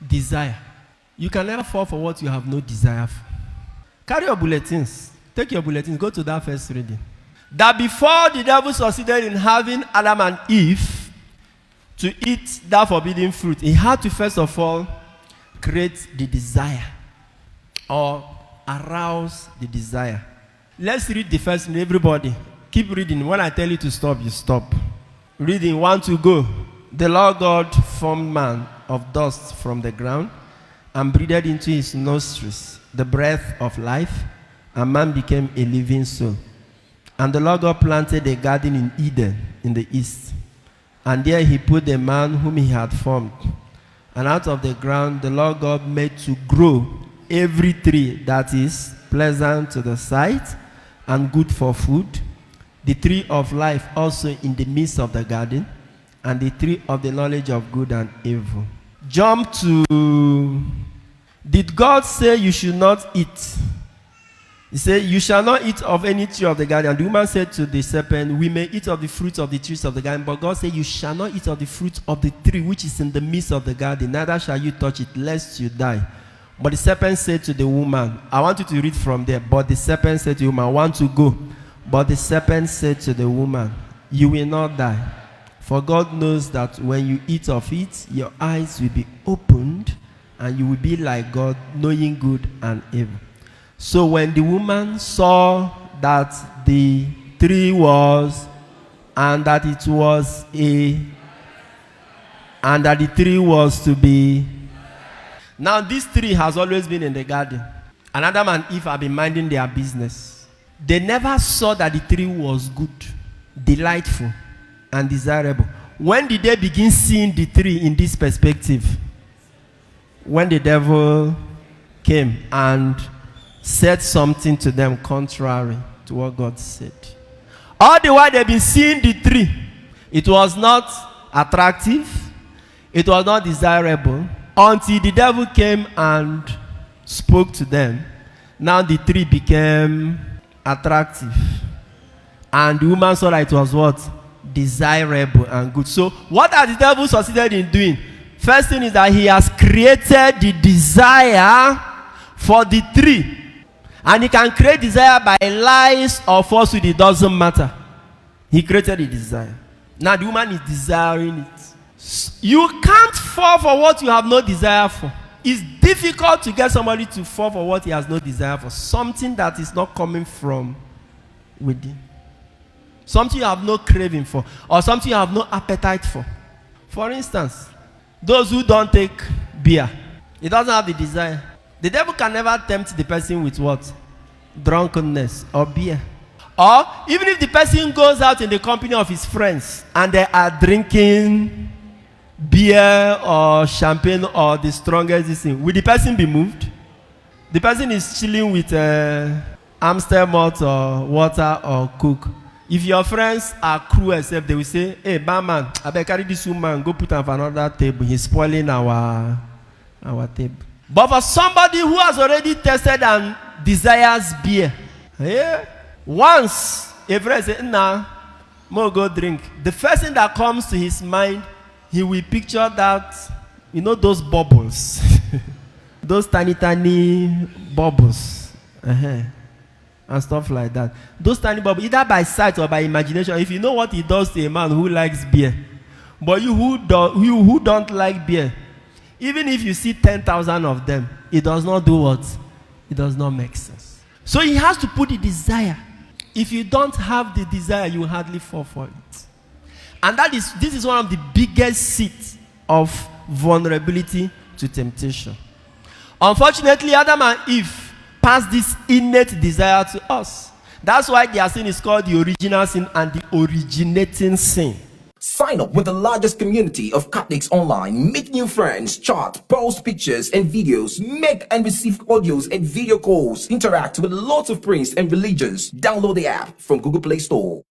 Desire. You can never fall for what you have no desire for. Carry your bulletins. Take your bulletins. Go to that first reading. That before the devil succeeded in having Adam and Eve to eat that forbidden fruit, he had to first of all create the desire or arouse the desire. Let's read the first reading. Everybody, keep reading. When I tell you to stop, you stop. Reading 1 to go. The Lord God formed man of dust from the ground and breathed into his nostrils the breath of life, and man became a living soul. And the Lord God planted a garden in Eden in the east, and there he put the man whom he had formed. And out of the ground the Lord God made to grow every tree that is pleasant to the sight and good for food, the tree of life also in the midst of the garden, and the tree of the knowledge of good and evil. Jump to, did God say you should not eat? He said, you shall not eat of any tree of the garden. And the woman said to the serpent, we may eat of the fruit of the trees of the garden. But God said, you shall not eat of the fruit of the tree which is in the midst of the garden. Neither shall you touch it, lest you die. But the serpent said to the woman, I want you to read from there. But the serpent said to the woman, I want to go. But the serpent said to the woman, you will not die. For God knows that when you eat of it, your eyes will be opened, and you will be like God, knowing good and evil. So when the woman saw that the tree was, and that it was and that the tree was to be. Now this tree has always been in the garden. And Adam and Eve have been minding their business. They never saw that the tree was good, delightful, and desirable. When did they begin seeing the tree in this perspective? When the devil came and said something to them contrary to what God said. All the while they've been seeing the tree. It was not attractive. It was not desirable. Until the devil came and spoke to them. Now the tree became attractive. And the woman saw that it was what? Desirable and good. So what has the devil succeeded in doing? First thing is that he has created the desire for the tree. And he can create desire by lies or falsehood. It doesn't matter. He created the desire. Now the woman is desiring it. You can't fall for what you have no desire for. It's difficult to get somebody to fall for what he has no desire for. Something that is not coming from within. Something you have no craving for. Or something you have no appetite for. For instance, those who don't take beer, he doesn't have the desire. The devil can never tempt the person with what? Drunkenness or beer. Or even if the person goes out in the company of his friends and they are drinking beer or champagne or the strongest thing, will the person be moved? The person is chilling with Amstel malt or water or Coke. If your friends are cruel except they will say, hey, barman, I better carry this woman, go put him for another table. He's spoiling our table. But for somebody who has already tested and desires beer, once a friend says, nah, more go drink. The first thing that comes to his mind, he will picture that, you know, those bubbles. Those tiny, tiny bubbles. And stuff like that. Those tiny bubbles, either by sight or by imagination. If you know what he does to a man who likes beer, but you who don't like beer, even if you see 10,000 of them, it does not do what? It does not make sense. So he has to put the desire. If you don't have the desire, you will hardly fall for it. And this is one of the biggest seeds of vulnerability to temptation. Unfortunately, Adam and Eve passed this innate desire to us. That's why their sin is called the original sin and the originating sin. Sign up with the largest community of Catholics online. Make new friends, chat, post pictures and videos, make and receive audios and video calls, interact with lots of priests and religions. Download the app from Google Play Store.